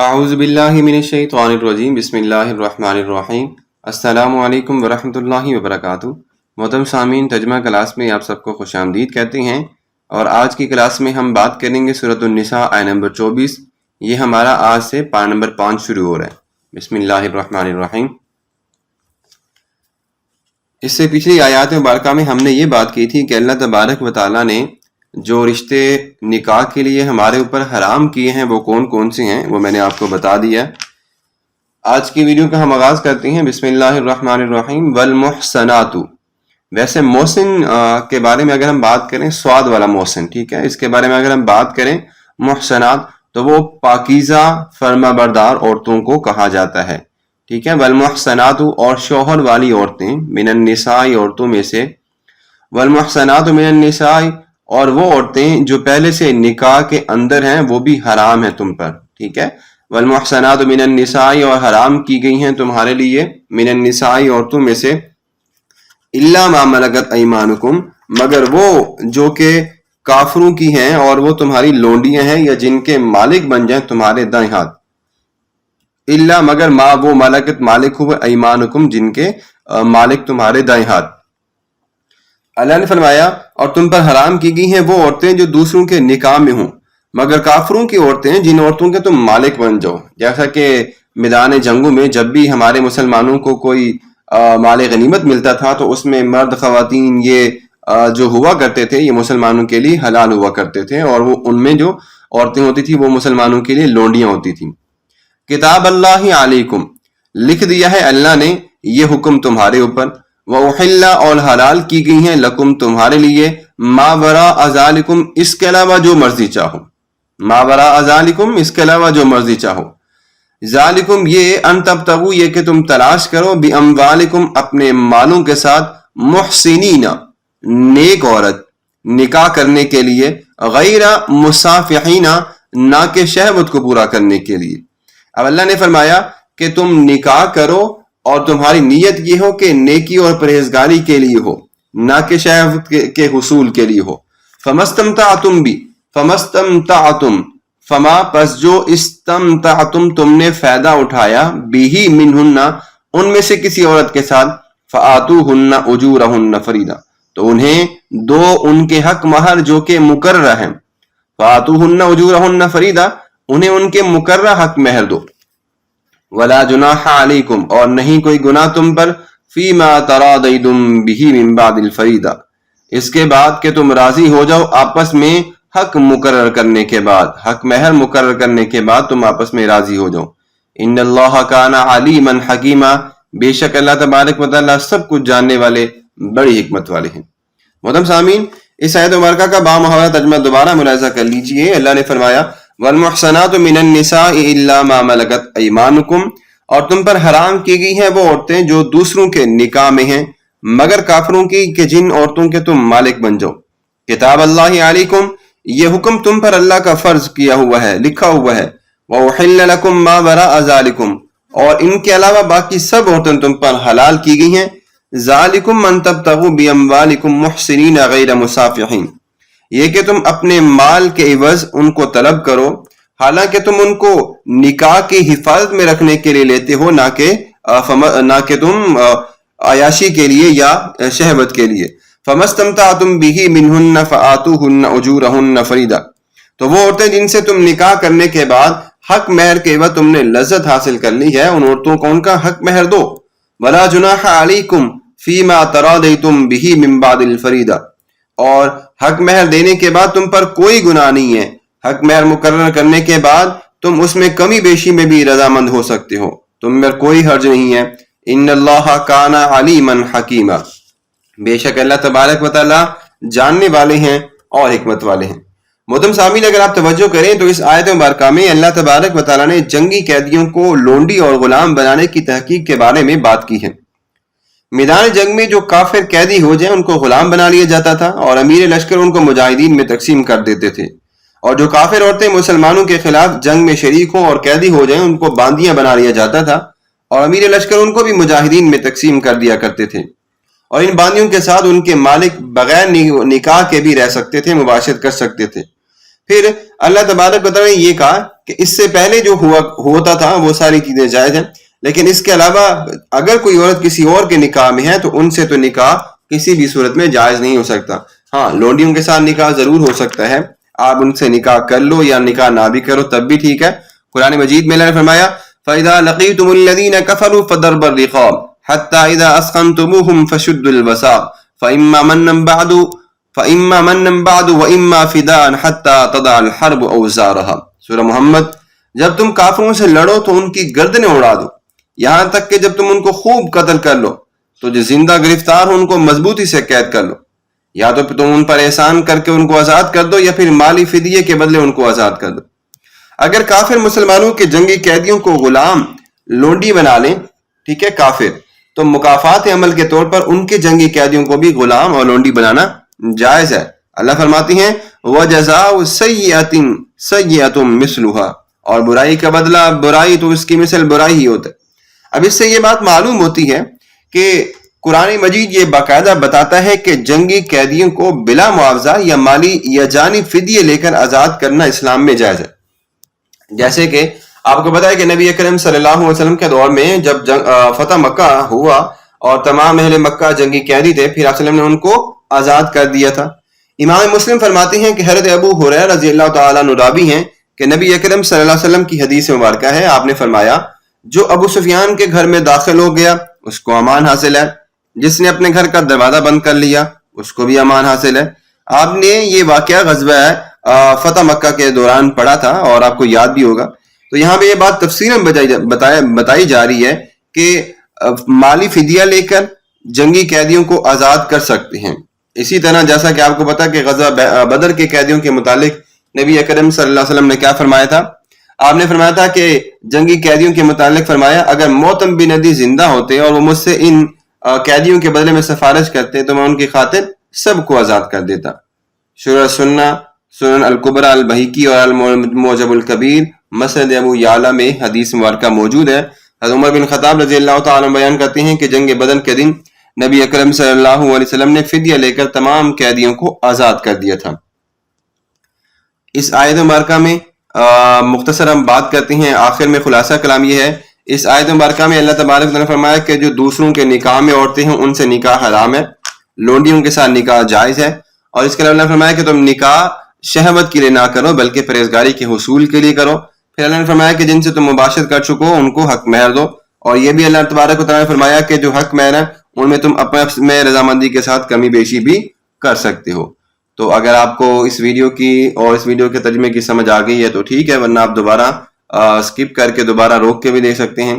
اعوذ باللہ من الشیطان الرجیم بسم اللہ الرحمن الرحیم السلام علیکم ورحمۃ اللہ وبرکاتہ۔ محترم سامعین، ترجمہ کلاس میں آپ سب کو خوش آمدید کہتے ہیں، اور آج کی کلاس میں ہم بات کریں گے سورۃ النساء آیہ نمبر 24۔ یہ ہمارا آج سے پارہ نمبر 5 شروع ہو رہا ہے۔ بسم اللہ الرحمن الرحیم۔ اس سے پچھلی آیات مبارکہ میں ہم نے یہ بات کی تھی کہ اللہ تبارک و تعالیٰ نے جو رشتے نکاح کے لیے ہمارے اوپر حرام کیے ہیں وہ کون کون سے ہیں، وہ میں نے آپ کو بتا دیا۔ آج کی ویڈیو کا ہم آغاز کرتے ہیں۔ بسم اللہ الرحمن الرحیم۔ والمحصنات، ویسے محسن کے بارے میں اگر ہم بات کریں، سواد والا محسن، ٹھیک ہے، اس کے بارے میں اگر ہم بات کریں محسنات تو وہ پاکیزہ فرما بردار عورتوں کو کہا جاتا ہے، ٹھیک ہے۔ والمحصنات، اور شوہر والی عورتیں، من النساء، عورتوں میں سے، والمحصنات من النساء، اور وہ عورتیں جو پہلے سے نکاح کے اندر ہیں وہ بھی حرام ہیں تم پر، ٹھیک ہے۔ والمحصنات من النساء، اور حرام کی گئی ہیں تمہارے لیے من النساء، عورتوں میں سے، الا ما ملکت ایمانکم، مگر وہ جو کہ کافروں کی ہیں اور وہ تمہاری لونڈیاں ہیں یا جن کے مالک بن جائیں تمہارے دائیں ہاتھ، الا مگر ما وہ ملکت مالک ہوئے ایمانکم، جن کے مالک تمہارے دائیں ہاتھ۔ اللہ نے فرمایا اور تم پر حرام کی گئی ہیں وہ عورتیں جو دوسروں کے نکاح میں ہوں، مگر کافروں کی عورتیں جن عورتوں کے تم مالک بن جاؤ۔ جیسا کہ میدان جنگوں میں جب بھی ہمارے مسلمانوں کو کوئی مال غنیمت ملتا تھا تو اس میں مرد خواتین یہ جو ہوا کرتے تھے یہ مسلمانوں کے لیے حلال ہوا کرتے تھے، اور وہ ان میں جو عورتیں ہوتی تھی وہ مسلمانوں کے لیے لونڈیاں ہوتی تھیں۔ کتاب اللہ علیکم، لکھ دیا ہے اللہ نے یہ حکم تمہارے اوپر، وَأُحِلَّ، اور حلال کی گئی ہیں، لکم تمہارے لیے، ما وراء ذالکم، اس کے علاوہ جو مرضی چاہو، ما وراء ذالکم، اس کے علاوہ جو مرضی چاہو۔ ذالکم، یہ ان تبتغوا، یہ کہ تم تلاش کرو، باموالکم، اپنے مالوں کے ساتھ، محسنین، نیک عورت، نکاح کرنے کے لیے، غیر مسافحین، نہ کہ شہوت کو پورا کرنے کے لیے۔ اب اللہ نے فرمایا کہ تم نکاح کرو اور تمہاری نیت یہ ہو کہ نیکی اور پرہیزگاری کے لیے ہو، نہ کہ شہوت کے حصول کے لیے ہو۔ فمستمتعتم بھی، فمستمتعتم، فما، پس جو، استمتعتم، تم نے فائدہ اٹھایا، بھی منہن، ان میں سے کسی عورت کے ساتھ، فآتوہن اجورہن فریضہ، تو انہیں دو ان کے حق مہر جو کہ مقررہ ہیں، فآتوہن اجورہن فریضہ، انہیں ان کے مقررہ حق مہر دو۔ ولا جناح علیکم، اور نہیں کوئی گناہ تم پر، فیما تراضیتم بہ من بعد الفریضہ، اس کے بعد کہ تم راضی ہو جاؤ آپس میں حق مقرر کرنے کے بعد، حق مہر مقرر کرنے کے بعد تم آپس میں راضی ہو جاؤ۔ ان اللہ کان علیما حکیما، بے شک اللہ تبارک و تعالیٰ سب کچھ جاننے والے، بڑی حکمت والے ہیں۔ محترم سامعین، اس آیت مبارکہ کا بامحاورہ ترجمہ دوبارہ ملاحظہ کر لیجئے۔ اللہ نے فرمایا والمحصنات من النساء الا ما ملکت ایمانکم، اور تم پر حرام کی گئی ہیں وہ عورتیں جو دوسروں کے نکاح میں ہیں مگر کافروں کی، کہ جن عورتوں کے تم مالک بن جاؤ۔ کتاب اللہ علیکم، یہ حکم تم پر اللہ کا فرض کیا ہوا ہے، لکھا ہوا ہے۔ وَأُحِلَّ لَكُم مَّا وَرَاءَ ذَلِكُمْ، اور ان کے علاوہ باقی سب عورتیں تم پر حلال کی گئی ہیں۔ ذَلِكُمْ أَن تَبْتَغُوا بِأَمْوَالِكُمْ مُحْسِنِينَ غَيْرَ مُسَافِحِينَ، یہ کہ تم اپنے مال کے عوض ان کو طلب کرو، حالانکہ تم ان کو نکاح کی حفاظت میں رکھنے کے لیے لیتے ہو، نہ کہ تم عیاشی کے لیے یا شہوت کے لیے۔ فمستمتعتم بہ منہن فآتوہن اجورہن فریضہ، تو وہ عورتیں جن سے تم نکاح کرنے کے بعد حق مہر کے عوض تم نے لذت حاصل کر لی ہے، ان عورتوں کو ان کا حق مہر دو۔ ولا جناح علیکم فیما تراضیتم بہ من بعد الفریضہ، اور حق مہر دینے کے بعد تم پر کوئی گناہ نہیں ہے، حق مہر مقرر کرنے کے بعد تم اس میں کمی بیشی میں بھی رضامند ہو سکتے ہو، تم پر کوئی حرج نہیں ہے۔ ان اللہ کان علیما حکیما، بے شک اللہ تبارک و تعالیٰ جاننے والے ہیں اور حکمت والے ہیں۔ محترم سامعین، اگر آپ توجہ کریں تو اس آیت مبارکہ میں اللہ تبارک و تعالیٰ نے جنگی قیدیوں کو لونڈی اور غلام بنانے کی تحقیق کے بارے میں بات کی ہے۔ میدان جنگ میں جو کافر قیدی ہو جائیں ان کو غلام بنا لیا جاتا تھا، اور امیر لشکر ان کو مجاہدین میں تقسیم کر دیتے تھے، اور جو کافر عورتیں مسلمانوں کے خلاف جنگ میں شریک ہوں اور قیدی ہو جائیں ان کو باندیاں بنا لیا جاتا تھا، اور امیر لشکر ان کو بھی مجاہدین میں تقسیم کر دیا کرتے تھے، اور ان باندیوں کے ساتھ ان کے مالک بغیر نکاح کے بھی رہ سکتے تھے، مباشرت کر سکتے تھے۔ پھر اللہ تبارک و تعالیٰ نے یہ کہا کہ اس سے پہلے جو ہوتا تھا وہ ساری چیزیں جائز ہیں، لیکن اس کے علاوہ اگر کوئی عورت کسی اور کے نکاح میں ہے تو ان سے تو نکاح کسی بھی صورت میں جائز نہیں ہو سکتا. ہاں، لونڈیوں کے ساتھ نکاح ضرور ہو سکتا ہے، آپ ان سے نکاح کر لو یا نکاح نہ بھی کرو تب بھی ٹھیک ہے. قرآن مجید میں اللہ نے فرمایا فَإِذَا لَقِيتُمُ الَّذِينَ كَفَرُوا فَضَرْبَ الرِّقَابِ حَتَّى إِذَا أَثْخَنْتُمُوهُمْ فَشُدُّوا الْوَثَاقَ فَإِمَّا مَنًّا بَعْدُ وَإِمَّا فِدَاءً حَتَّى تَضَعَ الْحَرْبُ أَوْزَارَهَا. سورہ محمد. جب تم کافروں سے لڑو تو ان کی گردنیں اڑا دو، یہاں تک کہ جب تم ان کو خوب قتل کر لو تو جو زندہ گرفتار ہو ان کو مضبوطی سے قید کر لو، یا تو تم ان پر احسان کر کے ان کو آزاد کر دو یا پھر مالی فدیے کے بدلے ان کو آزاد کر دو. اگر کافر مسلمانوں کے جنگی قیدیوں کو غلام لونڈی بنا لیں، ٹھیک ہے کافر، تو مکافات عمل کے طور پر ان کے جنگی قیدیوں کو بھی غلام اور لونڈی بنانا جائز ہے. اللہ فرماتی ہیں وَجَزَاءُ سَيِّئَةٍ سَيِّئَةٌ مِثْلُهَا، اور برائی کا بدلہ برائی تو اس کی مثل برائی ہی ہوتا ہے. اب اس سے یہ بات معلوم ہوتی ہے کہ قرآن مجید یہ باقاعدہ بتاتا ہے کہ جنگی قیدیوں کو بلا معاوضہ یا مالی یا جانی فدیے لے کر آزاد کرنا اسلام میں جائز ہے. جیسے کہ آپ کو پتا ہے کہ نبی اکرم صلی اللہ علیہ وسلم کے دور میں جب فتح مکہ ہوا اور تمام اہل مکہ جنگی قیدی تھے، پھر آپ صلی اللہ علیہ وسلم نے ان کو آزاد کر دیا تھا. امام مسلم فرماتے ہیں کہ حضرت ابو ہریرہ رضی اللہ تعالیٰ عنہ راوی ہیں کہ نبی اکرم صلی اللہ علیہ وسلم کی حدیث مبارکہ ہے، آپ نے فرمایا جو ابو سفیان کے گھر میں داخل ہو گیا اس کو امان حاصل ہے، جس نے اپنے گھر کا دروازہ بند کر لیا اس کو بھی امان حاصل ہے. آپ نے یہ واقعہ غزوہ فتح مکہ کے دوران پڑھا تھا اور آپ کو یاد بھی ہوگا. تو یہاں پہ یہ بات تفصیلاً بتائی جا رہی ہے کہ مالی فدیہ لے کر جنگی قیدیوں کو آزاد کر سکتے ہیں. اسی طرح جیسا کہ آپ کو پتا کہ غزوہ بدر کے قیدیوں کے متعلق نبی اکرم صلی اللہ علیہ وسلم نے کیا فرمایا تھا؟ آپ نے فرمایا تھا کہ جنگی قیدیوں کے متعلق فرمایا اگر موتم بن عدی زندہ ہوتے اور وہ مجھ سے ان قیدیوں کے بدلے میں سفارش کرتے تو میں ان کی خاطر سب کو آزاد کر دیتا. شرح سنہ، سنن الکبریٰ البہیقی اور المعجم الکبیر، مسند ابو یعلا میں حدیث مبارکہ موجود ہے. حضرت عمر بن خطاب رضی اللہ تعالیٰ عنہ بیان کرتے ہیں کہ جنگ بدر کے دن نبی اکرم صلی اللہ علیہ وسلم نے فدیہ لے کر تمام قیدیوں کو آزاد کر دیا تھا. اس آیت مبارکہ میں مختصر ہم بات کرتے ہیں، آخر میں خلاصہ کلام یہ ہے، اس آیت مبارکہ میں اللہ تبارک نے فرمایا کہ جو دوسروں کے نکاح میں عورتیں ہیں ان سے نکاح حرام ہے، لونڈیوں کے ساتھ نکاح جائز ہے. اور اس کے علاوہ اللہ نے فرمایا کہ تم نکاح شہوت کے لیے نہ کرو بلکہ پرہیزگاری کے حصول کے لیے کرو. پھر اللہ نے فرمایا کہ جن سے تم مباشرت کر چکو ان کو حق مہر دو. اور یہ بھی اللہ تبارک و تعالیٰ نے فرمایا کہ جو حق مہر ہے ان میں تم اپنے میں رضامندی کے ساتھ کمی بیشی بھی کر سکتے ہو. تو اگر آپ کو اس ویڈیو کی اور اس ویڈیو کے ترجمے کی سمجھ آ گئی ہے تو ٹھیک ہے، ورنہ آپ دوبارہ سکپ کر کے دوبارہ روک کے بھی دیکھ سکتے ہیں.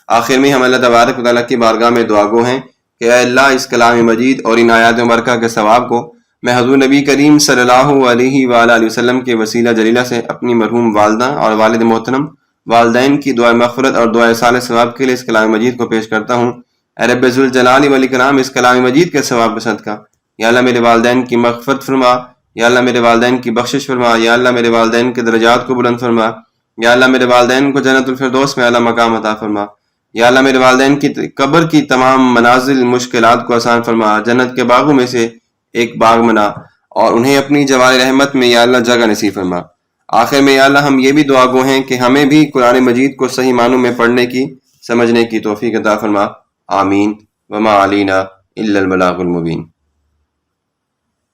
آخر میں ہم اللہ تبارک و تعالیٰ کی بارگاہ میں دعا گو ہیں کہ اے اللہ اس کلام مجید اور ان آیات مبارکہ کے ثواب کو میں حضور نبی کریم صلی اللہ علیہ وآلہ وسلم کے وسیلہ جلیلہ سے اپنی مرحوم والدہ اور والد محترم والدین کی دعائے مغفرت اور دعائے صالح ثواب کے لیے اس کلام مجید کو پیش کرتا ہوں. اے رب ذوالجلال والاکرام اس کلام مجید کے ثواب کا صدقہ یا اللہ میرے والدین کی مغفرت فرما، یا اللہ میرے والدین کی بخشش فرما، یا اللہ میرے والدین کے درجات کو بلند فرما، یا اللہ میرے والدین کو جنت الفردوس میں اعلیٰ مقام عطا فرما، یا اللہ میرے والدین کی قبر کی تمام منازل مشکلات کو آسان فرما، جنت کے باغوں میں سے ایک باغ بنا اور انہیں اپنی جوار رحمت میں یا اللہ جگہ نصیب فرما. آخر میں یا اللہ ہم یہ بھی دعا گو ہیں کہ ہمیں بھی قرآن مجید کو صحیح معنوں میں پڑھنے کی سمجھنے کی توفیق عطا فرما. آمین. وما علینا الا البلاغ المبین.